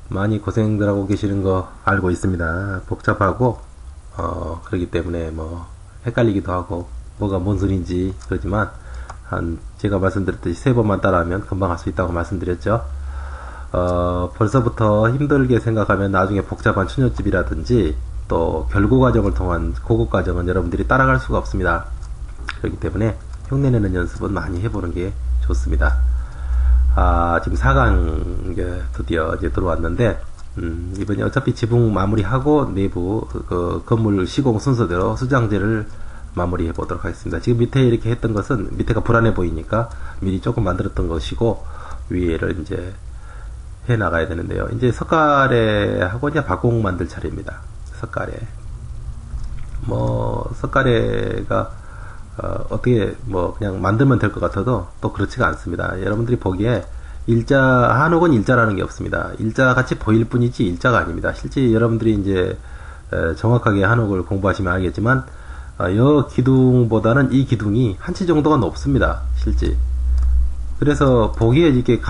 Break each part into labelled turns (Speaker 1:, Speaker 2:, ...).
Speaker 1: 많이 고생들 하고 계시는 거 알고 있습니다. 복잡하고, 그렇기 때문에 뭐, 헷갈리기도 하고, 뭐가 뭔 소린지, 그러지만, 제가 말씀드렸듯이 세 번만 따라하면 금방 할 수 있다고 말씀드렸죠. 벌써부터 힘들게 생각하면 나중에 복잡한 추녀집이라든지, 또 결고 과정을 통한 고급 과정은 여러분들이 따라갈 수가 없습니다. 그렇기 때문에 흉내내는 연습은 많이 해보는 게 좋습니다. 지금 4강 이제 드디어 이제 들어왔는데, 이번에 어차피 지붕 마무리하고 내부 그 건물 시공 순서대로 수장제를 마무리해 보도록 하겠습니다. 지금 밑에 이렇게 했던 것은 밑에가 불안해 보이니까 미리 조금 만들었던 것이고, 위에를 이제 해 나가야 되는데요. 이제 석가래하고 이제 박공 만들 차례입니다. 석가래. 뭐 석가래가 어떻게 뭐 그냥 만들면 될 것 같아도 또 그렇지가 않습니다. 여러분들이 보기에 한옥은 일자라는 게 없습니다. 일자 같이 보일 뿐이지 일자가 아닙니다. 실제 여러분들이 이제 정확하게 한옥을 공부하시면 알겠지만 여 기둥보다는 이 기둥이 한 치 정도가 높습니다. 실제. 그래서 보기에 이렇게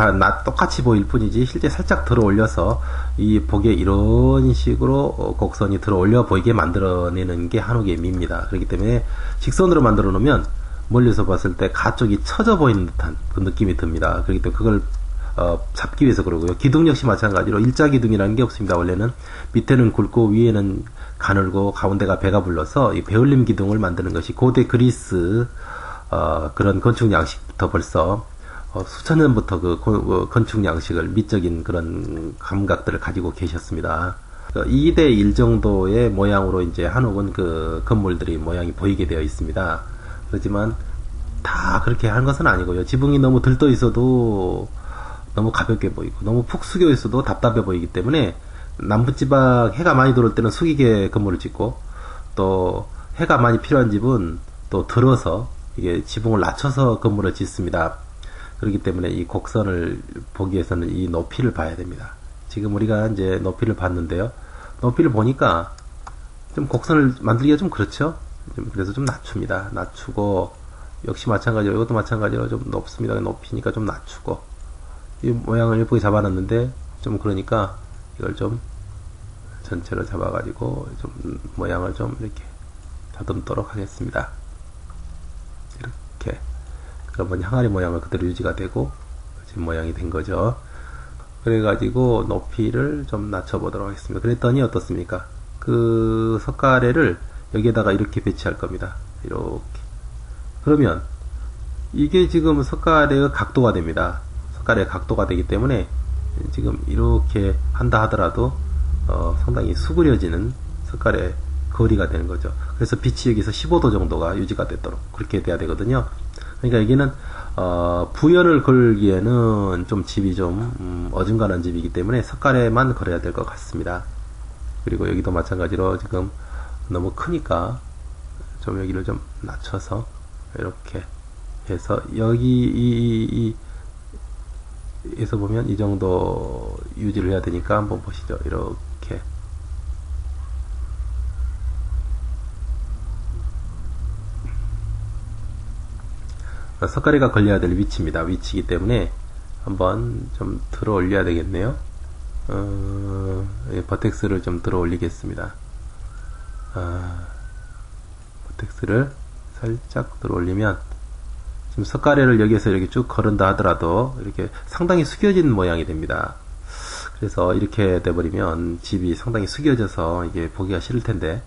Speaker 1: 똑같이 보일 뿐이지 실제 살짝 들어 올려서 이 보기에 이런 식으로 곡선이 들어 올려 보이게 만들어내는 게 한옥의 미입니다. 그렇기 때문에 직선으로 만들어 놓으면 멀리서 봤을 때 가쪽이 처져 보이는 듯한 그 느낌이 듭니다. 그렇기 때문에 그걸 잡기 위해서 그러고요. 기둥 역시 마찬가지로 일자 기둥이라는 게 없습니다. 원래는 밑에는 굵고 위에는 가늘고 가운데가 배가 불러서 이 배울림 기둥을 만드는 것이 고대 그리스 그런 건축 양식부터 벌써 수천 년부터 그 건축 양식을 미적인 그런 감각들을 가지고 계셨습니다. 2대 1 정도의 모양으로 이제 한옥은 그 건물들이 모양이 보이게 되어 있습니다. 그렇지만 다 그렇게 한 것은 아니고요. 지붕이 너무 들떠 있어도 너무 가볍게 보이고 너무 푹 숙여 있어도 답답해 보이기 때문에 남부지방 해가 많이 들어올 때는 숙이게 건물을 짓고 또 해가 많이 필요한 집은 또 들어서 이게 지붕을 낮춰서 건물을 짓습니다. 그렇기 때문에 이 곡선을 보기 위해서는 이 높이를 봐야 됩니다. 지금 우리가 이제 높이를 봤는데요. 높이를 보니까 좀 곡선을 만들기가 좀 그렇죠? 그래서 좀 낮춥니다. 낮추고, 역시 마찬가지로, 이것도 마찬가지로 좀 높습니다. 높이니까 좀 낮추고, 이 모양을 예쁘게 잡아놨는데, 좀 그러니까 이걸 좀 전체로 잡아가지고, 좀 모양을 좀 이렇게 다듬도록 하겠습니다. 이렇게. 그러면 항아리 모양은 그대로 유지가 되고 지금 모양이 된 거죠. 그래가지고 높이를 좀 낮춰보도록 하겠습니다. 그랬더니 어떻습니까? 그 석가래를 여기에다가 이렇게 배치할 겁니다. 이렇게. 그러면 이게 지금 석가래의 각도가 됩니다. 석가래의 각도가 되기 때문에 지금 이렇게 한다 하더라도 상당히 수그려지는 석가래 거리가 되는 거죠. 그래서 빛이 여기서 15도 정도가 유지가 되도록 그렇게 돼야 되거든요. 그러니까 여기는 부연을 걸기에는 좀 집이 좀 어중간한 집이기 때문에 석가래만 걸어야 될 것 같습니다. 그리고 여기도 마찬가지로 지금 너무 크니까 좀 여기를 좀 낮춰서 이렇게 해서 여기 에서 보면 이 정도 유지를 해야 되니까 한번 보시죠. 이렇게 석가래가 걸려야 될 위치입니다. 위치이기 때문에 한번 좀 들어 올려야 되겠네요. 버텍스를 좀 들어 올리겠습니다. 버텍스를 살짝 들어 올리면 지금 석가래를 여기에서 이렇게 쭉 걸은다 하더라도 이렇게 상당히 숙여진 모양이 됩니다. 그래서 이렇게 돼버리면 집이 상당히 숙여져서 이게 보기가 싫을 텐데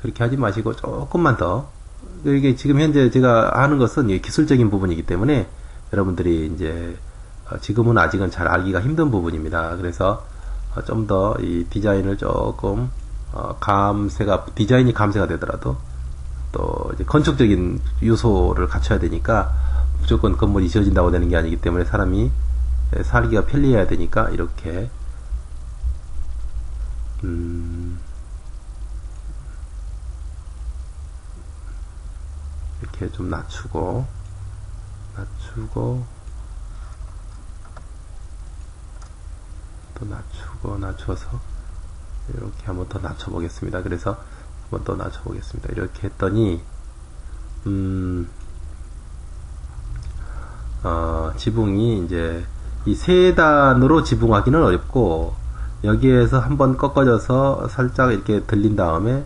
Speaker 1: 그렇게 하지 마시고 조금만 더 이게 지금 현재 제가 하는 것은 기술적인 부분이기 때문에 여러분들이 이제 지금은 아직은 잘 알기가 힘든 부분입니다. 그래서 좀 더 이 디자인을 조금 디자인이 감세가 되더라도 또 이제 건축적인 요소를 갖춰야 되니까 무조건 건물이 지어진다고 되는 게 아니기 때문에 사람이 살기가 편리해야 되니까 이렇게 이렇게 좀 낮추고 또 낮춰서 이렇게 한번 더 낮춰 보겠습니다. 그래서 한번 더 낮춰 보겠습니다. 이렇게 했더니 지붕이 이제 이 세 단으로 지붕하기는 어렵고 여기에서 한번 꺾어져서 살짝 이렇게 들린 다음에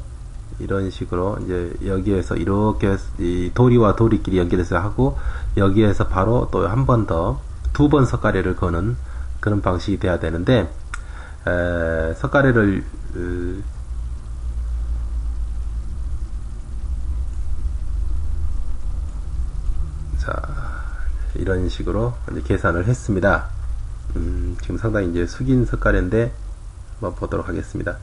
Speaker 1: 이런 식으로 이제 여기에서 이렇게 이 도리와 도리끼리 연결해서 하고 여기에서 바로 또 한 번 더 두 번 석가래를 거는 그런 방식이 돼야 되는데 석가래를 자 이런 식으로 이제 계산을 했습니다. 지금 상당히 이제 숙인 석가래인데 한번 보도록 하겠습니다.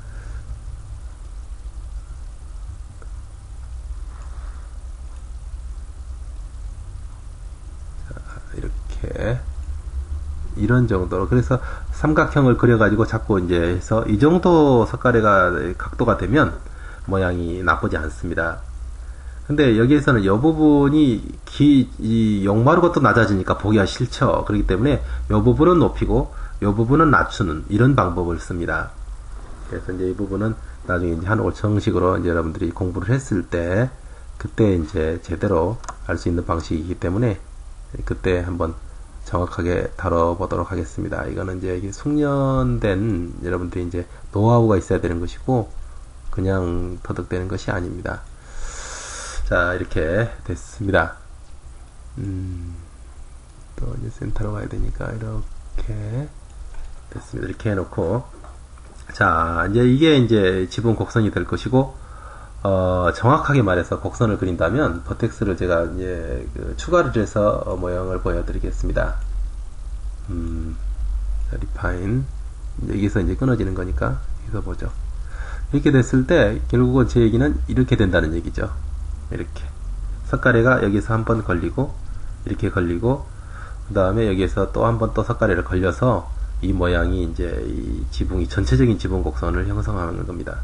Speaker 1: 이렇게 이런 정도로 그래서 삼각형을 그려가지고 자꾸 이제 해서 이 정도 석가래가 각도가 되면 모양이 나쁘지 않습니다. 근데 여기에서는 이 부분이 이 용마루 것도 낮아지니까 보기가 싫죠. 그렇기 때문에 이 부분은 높이고 이 부분은 낮추는 이런 방법을 씁니다. 그래서 이제 이 부분은 나중에 이제 한옥을 정식으로 이제 여러분들이 공부를 했을 때 그때 이제 제대로 할 수 있는 방식이기 때문에 그때 한번 정확하게 다뤄보도록 하겠습니다. 이거는 이제 이게 숙련된 여러분들이 이제 노하우가 있어야 되는 것이고 그냥 터득되는 것이 아닙니다. 자 이렇게 됐습니다. 또 이제 센터로 가야 되니까 이렇게 됐습니다. 이렇게 해놓고 자 이제 이게 이제 지붕 곡선이 될 것이고 정확하게 말해서 곡선을 그린다면 버텍스를 제가 이제 추가를 해서 모형을 보여드리겠습니다. 리파인 여기서 이제 끊어지는 거니까 여기서 보죠. 이렇게 됐을 때 결국은 제 얘기는 이렇게 된다는 얘기죠. 이렇게 석가래가 여기서 한번 걸리고 이렇게 걸리고 그 다음에 여기에서 또 한번 또 석가래를 걸려서 이 모양이 이제 이 지붕이 전체적인 지붕 곡선을 형성하는 겁니다.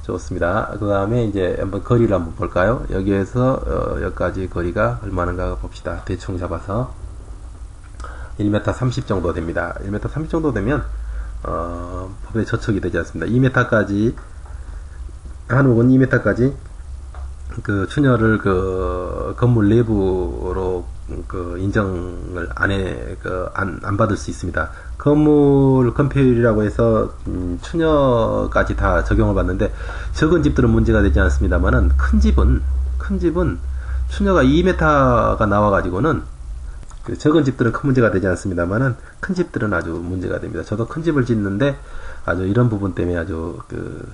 Speaker 1: 좋습니다. 그 다음에 이제 한번 거리를 한번 볼까요? 여기에서 여기까지 거리가 얼마인가 봅시다. 대충 잡아서 1m 30 정도 됩니다. 1m 30 정도 되면 법에 저촉이 되지 않습니다. 2m까지 한옥은 2m까지 그 춘혈을 그 건물 내부로 그 인정을 안 받을 수 있습니다. 건물 건폐율이라고 해서 춘혈까지 다 적용을 받는데 적은 집들은 문제가 되지 않습니다만은 큰 집은 춘혈가 2m가 나와가지고는 그 적은 집들은 큰 문제가 되지 않습니다만은 큰 집들은 아주 문제가 됩니다. 저도 큰 집을 짓는데 아주 이런 부분 때문에 아주 그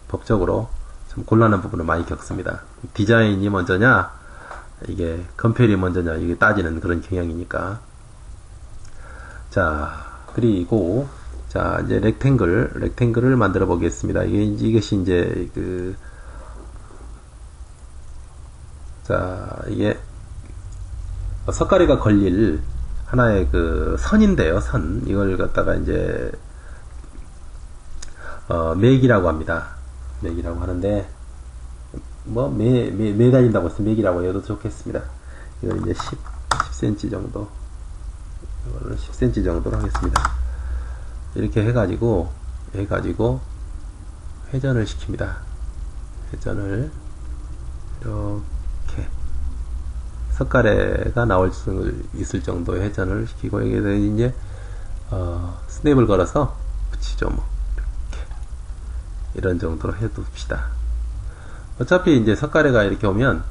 Speaker 1: 법적으로 좀 곤란한 부분을 많이 겪습니다. 디자인이 먼저냐 이게 건폐율이 먼저냐 이게 따지는 그런 경향이니까. 자 그리고 자 이제 렉탱글을 만들어 보겠습니다. 이것이 이제 자 이게 석가래가 걸릴 하나의 그 선인데요. 선 이걸 갖다가 이제 맥이라고 합니다. 맥이라고 하는데 뭐 매달린다고 해서 맥이라고 해도 좋겠습니다. 이걸 이제 10cm 정도 이거를 10cm 정도로 하겠습니다. 이렇게 해가지고 회전을 시킵니다. 회전을 이렇게 석가래가 나올 수 있을 정도의 회전을 시키고 여기에서 이제 스냅을 걸어서 붙이죠. 뭐 이렇게 이런 정도로 해둡시다. 어차피 이제 석가래가 이렇게 오면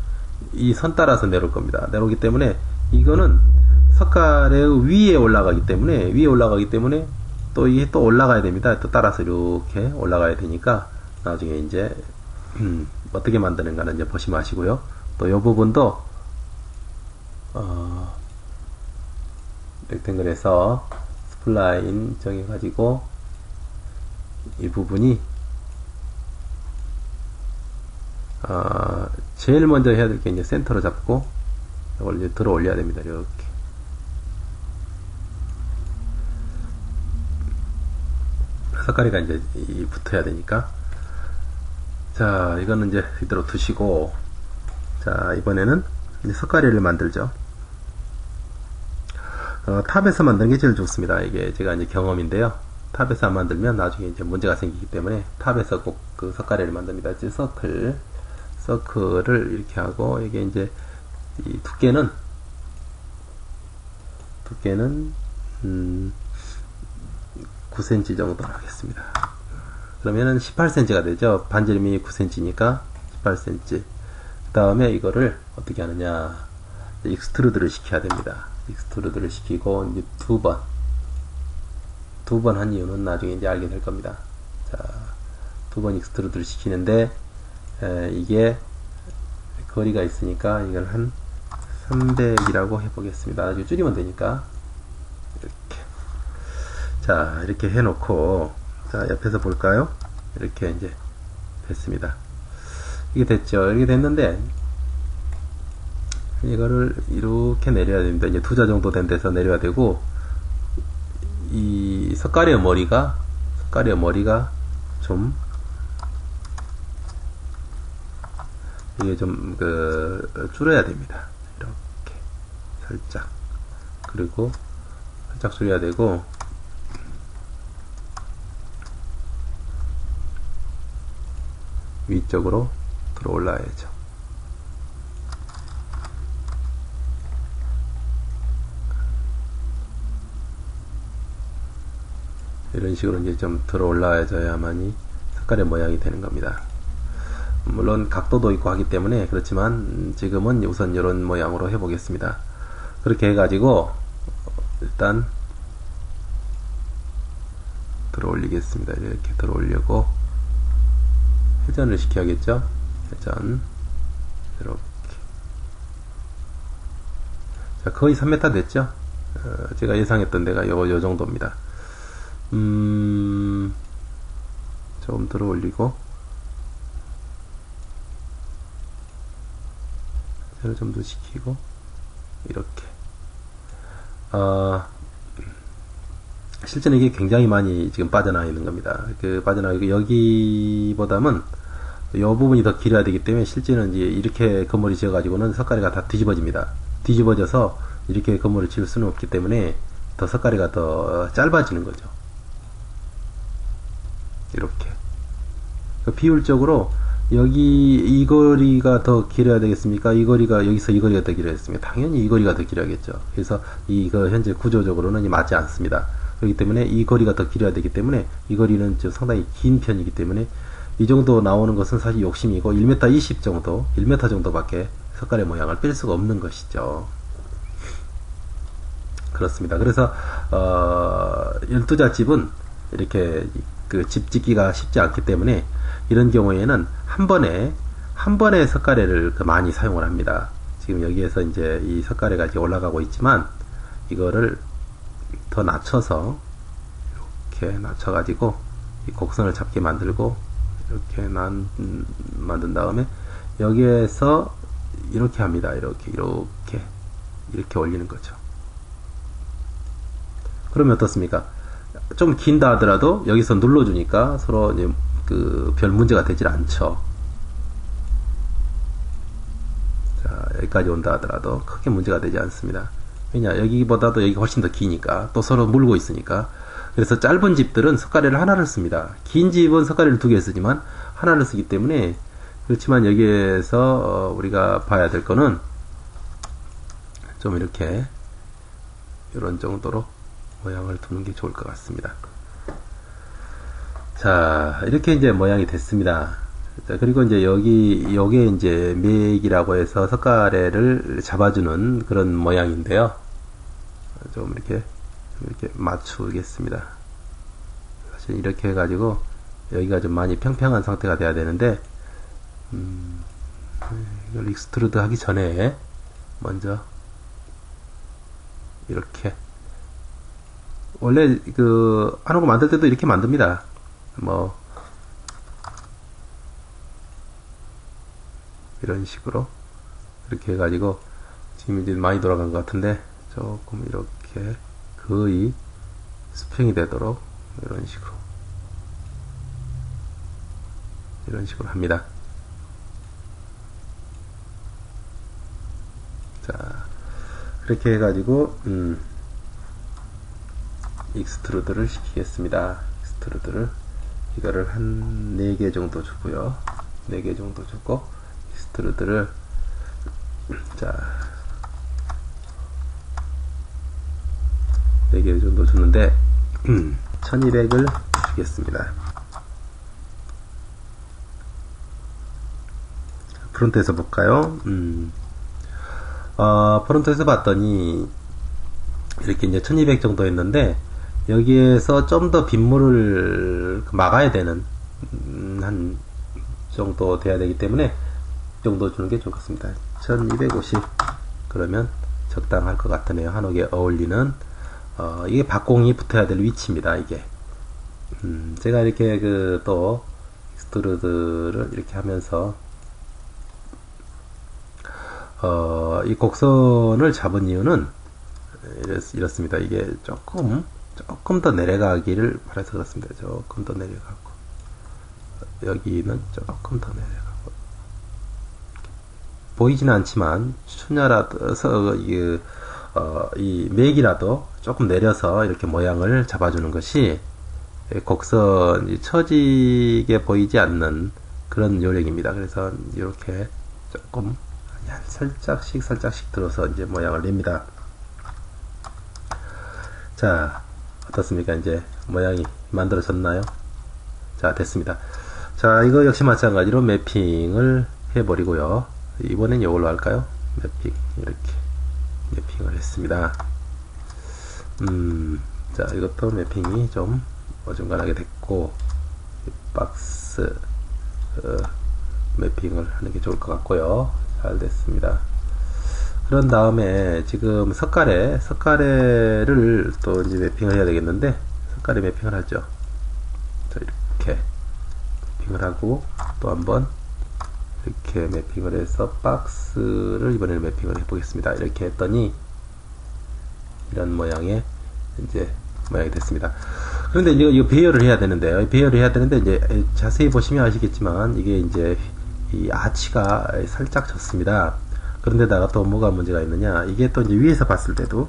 Speaker 1: 이 선 따라서 내려올 겁니다. 내려오기 때문에 이거는 석가래 위에 올라가기 때문에 또 이게 또 올라가야 됩니다. 또 따라서 이렇게 올라가야 되니까 나중에 이제 어떻게 만드는가는 이제 보시면 아시고요. 또 이 부분도 렉탱글에서 스플라인 정해가지고 이 부분이 제일 먼저 해야 될 게 이제 센터로 잡고 이걸 이제 들어 올려야 됩니다. 이렇게 석가래가 이제 붙어야 되니까. 자 이거는 이제 이대로 두시고 자 이번에는 이제 석가래를 만들죠. 탑에서 만드는 게 제일 좋습니다. 이게 제가 이제 경험인데요. 탑에서 안 만들면 나중에 이제 문제가 생기기 때문에 탑에서 꼭 그 석가래를 만듭니다. 이제 서클을 이렇게 하고 이게 이제 이 두께는 9 9cm 정도로 하겠습니다. 그러면은 18cm가 되죠. 반지름이 9cm니까 18cm. 그 다음에 이거를 어떻게 하느냐. 익스트루드를 시켜야 됩니다. 익스트루드를 시키고, 이제 두 번 한 이유는 나중에 이제 알게 될 겁니다. 자, 두 번 익스트루드를 시키는데, 이게 거리가 있으니까 이걸 한 300이라고 해보겠습니다. 아주 줄이면 되니까. 이렇게. 자, 이렇게 해놓고, 자, 옆에서 볼까요? 이렇게 이제 됐습니다. 이게 됐죠. 이렇게 됐는데, 이거를 이렇게 내려야 됩니다. 이제 2자 정도 된 데서 내려야 되고, 이 석가래의 머리가 좀, 이게 좀, 줄여야 됩니다. 이렇게. 살짝. 그리고, 살짝 줄여야 되고, 위쪽으로 들어 올라야죠. 이런 식으로 이제 좀 들어 올라야져야만이 색깔의 모양이 되는 겁니다. 물론 각도도 있고 하기 때문에 그렇지만 지금은 우선 이런 모양으로 해보겠습니다. 그렇게 해가지고 일단 들어 올리겠습니다. 이렇게 들어 올리고 회전을 시켜야겠죠. 회전 이렇게. 자, 거의 3m 됐죠. 제가 예상했던 데가 요 정도입니다. 좀 들어 올리고 회전을 좀 더 시키고 이렇게. 실제는 이게 굉장히 많이 지금 빠져나와 있는 겁니다. 빠져나가고 여기보다는 이 부분이 더 길어야 되기 때문에 실제는 이제 이렇게 건물이 지어가지고는 석가래가 다 뒤집어집니다. 뒤집어져서 이렇게 건물을 지을 수는 없기 때문에 더 석가래가 더 짧아지는 거죠. 이렇게. 비율적으로 여기 이 거리가 더 길어야 되겠습니까? 이 거리가 여기서 이 거리가 더 길어야겠습니까? 당연히 이 거리가 더 길어야겠죠. 그래서 이거 현재 구조적으로는 맞지 않습니다. 그렇기 때문에 이 거리가 더 길어야 되기 때문에 이 거리는 좀 상당히 긴 편이기 때문에 이 정도 나오는 것은 사실 욕심이고 1m 20 정도, 1m 정도밖에 석가래 모양을 뺄 수가 없는 것이죠. 그렇습니다. 그래서 12자 집은 이렇게 집 짓기가 쉽지 않기 때문에 이런 경우에는 한 번에 석가래를 많이 사용을 합니다. 지금 여기에서 이제 이 석가래가 이제 올라가고 있지만 이거를 더 낮춰서 이렇게 낮춰가지고 이 곡선을 잡게 만들고 이렇게 만든 다음에 여기에서 이렇게 합니다. 이렇게 올리는 거죠. 그러면 어떻습니까? 좀 긴다 하더라도 여기서 눌러주니까 서로 이제 별 문제가 되질 않죠. 자, 여기까지 온다 하더라도 크게 문제가 되지 않습니다. 왜냐, 여기보다도 여기가 훨씬 더 기니까, 또 서로 물고 있으니까. 그래서 짧은 집들은 석가래를 하나를 씁니다. 긴 집은 석가래를 2개 쓰지만 하나를 쓰기 때문에. 그렇지만 여기에서 우리가 봐야 될 거는 좀 이렇게 이런 정도로 모양을 두는 게 좋을 것 같습니다. 자, 이렇게 이제 모양이 됐습니다. 자, 그리고 이제 요게 이제 맥이라고 해서 석가래를 잡아주는 그런 모양인데요. 좀 이렇게 맞추겠습니다. 사실 이렇게 해가지고 여기가 좀 많이 평평한 상태가 돼야 되는데, 이걸 익스트루드 하기 전에 먼저 이렇게 원래 하는 거 만들 때도 이렇게 만듭니다. 이런 식으로 이렇게 해가지고 지금 이제 많이 돌아간 것 같은데 조금 이렇게 거의 수평이 되도록 이런 식으로 합니다. 자, 그렇게 해가지고 익스트루드를 시키겠습니다. 익스트루드를 이거를 한 4개 정도 주고요. 4개 정도 주고 익스트루드를 자 4개 정도 주는데 1200을 주겠습니다. 프론트에서 볼까요? 프론트에서 봤더니 이렇게 이제 1200 정도 했는데 여기에서 좀 더 빗물을 막아야 되는 한 정도 돼야 되기 때문에 이 정도 주는 게 좋겠습니다. 1250 그러면 적당할 것 같으네요. 한옥에 어울리는 이게 박공이 붙어야 될 위치입니다. 이게 제가 이렇게 또 익스트루드를 이렇게 하면서 이 곡선을 잡은 이유는 이렇습니다. 이게 조금 더 내려가기를 바라서 그렇습니다. 조금 더 내려가고 여기는 조금 더 내려가고 보이지는 않지만 추냐라도 이 맥이라도 조금 내려서 이렇게 모양을 잡아주는 것이 곡선이 처지게 보이지 않는 그런 요령입니다. 그래서 이렇게 조금 살짝씩 들어서 이제 모양을 냅니다. 자, 어떻습니까? 이제 모양이 만들어졌나요? 자, 됐습니다. 자, 이거 역시 마찬가지로 매핑을 해버리고요. 이번엔 이걸로 할까요? 매핑, 이렇게 매핑을 했습니다. 자, 이것도 매핑이 좀 어중간하게 됐고, 박스 매핑을 하는 게 좋을 것 같고요. 잘 됐습니다. 그런 다음에 지금 석가래를 또 이제 매핑을 해야 되겠는데, 석가래 매핑을 하죠. 자, 이렇게 매핑을 하고 또 한번 이렇게 매핑을 해서 박스를 이번에는 매핑을 해보겠습니다. 이렇게 했더니 이런 모양의 이제 모양이 됐습니다. 그런데 이제 이거 배열을 해야 되는데요. 배열을 해야 되는데 이제 자세히 보시면 아시겠지만 이게 이제 이 아치가 살짝 졌습니다. 그런데다가 또 뭐가 문제가 있느냐, 이게 또 이제 위에서 봤을 때도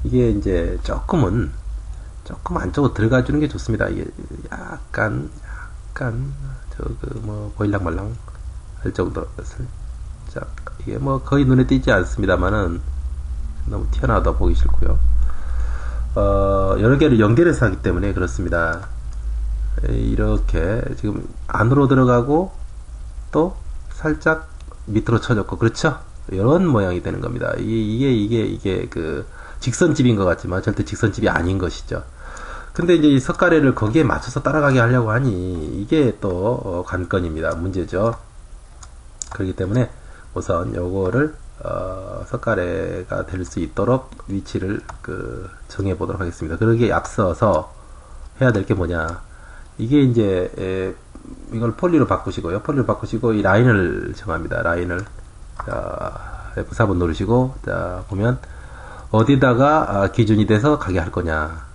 Speaker 1: 이게 이제 조금 안쪽으로 들어가 주는 게 좋습니다. 이게 약간 보일랑말랑 할 정도로 살짝, 이게 뭐 거의 눈에 띄지 않습니다만은 너무 튀어나와도 보기 싫고요. 여러 개를 연결해서 하기 때문에 그렇습니다. 이렇게 지금 안으로 들어가고 또 살짝 밑으로 쳐졌고, 그렇죠? 이런 모양이 되는 겁니다. 이게 그 직선집인 것 같지만 절대 직선집이 아닌 것이죠. 근데 이제 이 석가래를 거기에 맞춰서 따라가게 하려고 하니 이게 또 관건입니다. 문제죠. 그렇기 때문에 우선 요거를 석가래가 될 수 있도록 위치를 정해 보도록 하겠습니다. 그러기에 앞서서 해야 될 게 뭐냐, 이게 이제 이걸 폴리로 바꾸시고요. 폴리로 바꾸시고 이 라인을 정합니다. 라인을, 자, F4번 누르시고, 자, 보면 어디다가 기준이 돼서 가게 할 거냐.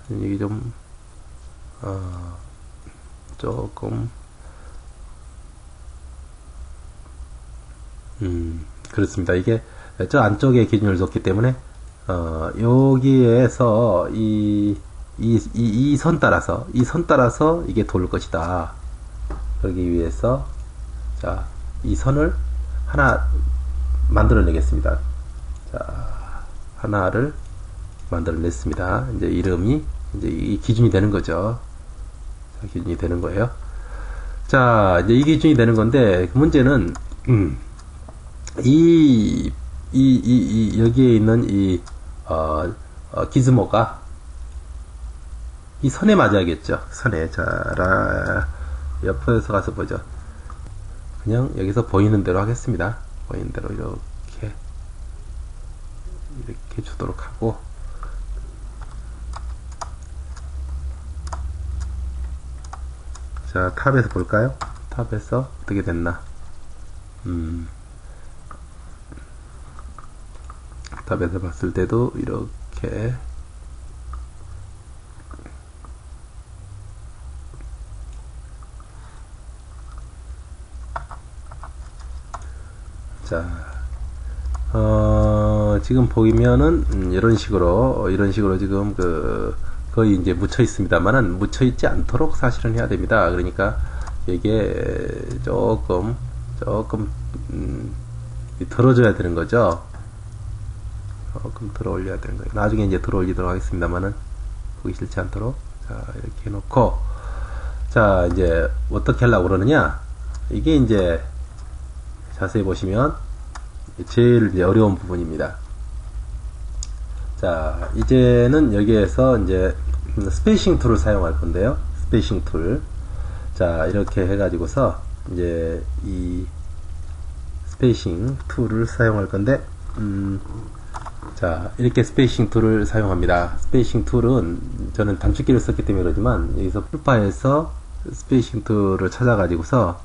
Speaker 1: 이게 좀 조금 그렇습니다. 이게 저 안쪽에 기준을 뒀기 때문에 여기에서 이 선 따라서 이게 돌 것이다. 그러기 위해서 자, 이 선을 하나 만들어내겠습니다. 자, 하나를 만들어냈습니다. 이제 이름이 이제 이 기준이 되는 거죠. 자, 기준이 되는 거예요. 자, 이제 이 기준이 되는 건데 문제는 여기에 있는 이 기즈모가 이 선에 맞아야겠죠. 선에. 자, 옆에서 가서 보죠. 그냥 여기서 보이는 대로 하겠습니다. 보이는 대로 이렇게 주도록 하고, 자, 탑에서 볼까요? 탑에서 어떻게 됐나? 탑에서 봤을 때도 이렇게, 자, 지금 보이면은 이런 식으로 지금 거의 이제 묻혀 있습니다만은 묻혀 있지 않도록 사실은 해야 됩니다. 그러니까 이게 조금 덜어줘야 되는 거죠. 조금 들어 올려야 되는 거예요. 나중에 이제 들어 올리도록 하겠습니다만은 보기 싫지 않도록. 자, 이렇게 해놓고, 자, 이제 어떻게 하려고 그러느냐? 이게 이제 자세히 보시면 제일 이제 어려운 부분입니다. 자, 이제는 여기에서 이제 스페이싱 툴을 사용할 건데요. 스페이싱 툴. 자, 이렇게 해가지고서 이제 이 스페이싱 툴을 사용할 건데, 자, 이렇게 스페이싱 툴을 사용합니다. 스페이싱 툴은 저는 단축키를 썼기 때문에 그러지만 여기서 풀파에서 스페이싱 툴을 찾아가지고서,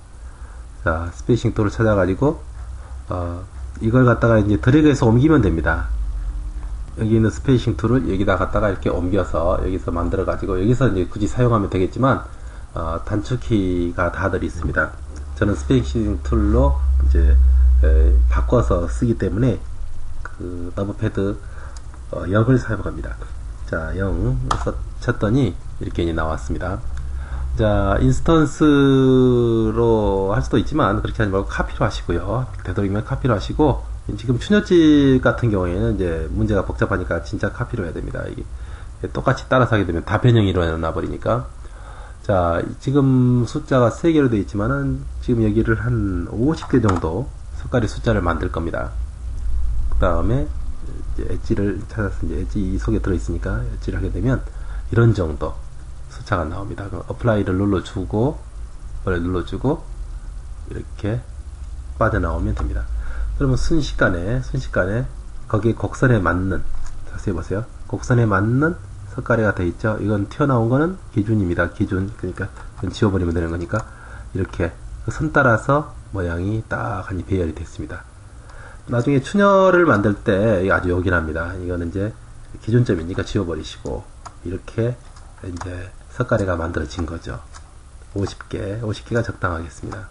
Speaker 1: 자, 스페이싱 툴을 찾아가지고 이걸 갖다가 이제 드래그해서 옮기면 됩니다. 여기 있는 스페이싱 툴을 여기다 갖다가 이렇게 옮겨서 여기서 만들어 가지고 여기서 이제 굳이 사용하면 되겠지만 단축키가 다들 있습니다. 저는 스페이싱 툴로 이제 바꿔서 쓰기 때문에 그 너브패드 0을 사용합니다. 자, 0에서 쳤더니 이렇게 이제 나왔습니다. 자, 인스턴스로 할 수도 있지만 그렇게 하지 말고 카피로 하시고요. 되도록이면 카피로 하시고, 지금 추녀집 같은 경우에는 이제 문제가 복잡하니까 진짜 카피로 해야 됩니다. 이게 똑같이 따라서 하게 되면 다 변형이 일어나 버리니까. 자, 지금 숫자가 3개로 되어 있지만은 지금 여기를 한 50개 정도 색깔의 숫자를 만들 겁니다. 그 다음에 이제 엣지를 찾아서 이제 엣지 속에 들어있으니까 엣지를 하게 되면 이런 정도 숫자가 나옵니다. 그럼 어플라이를 눌러주고 이렇게 빠져나오면 됩니다. 그러면 순식간에 거기에 곡선에 맞는, 자세히 보세요. 곡선에 맞는 색깔이가 되어 있죠. 이건 튀어나온 거는 기준입니다. 기준. 그러니까 이건 지워버리면 되는 거니까 이렇게 그 선 따라서 모양이 딱 하니 배열이 됐습니다. 나중에 추녀를 만들 때 아주 요긴합니다. 이거는 이제 기준점이니까 지워버리시고 이렇게 이제 석가래가 만들어진 거죠. 50개가 적당하겠습니다.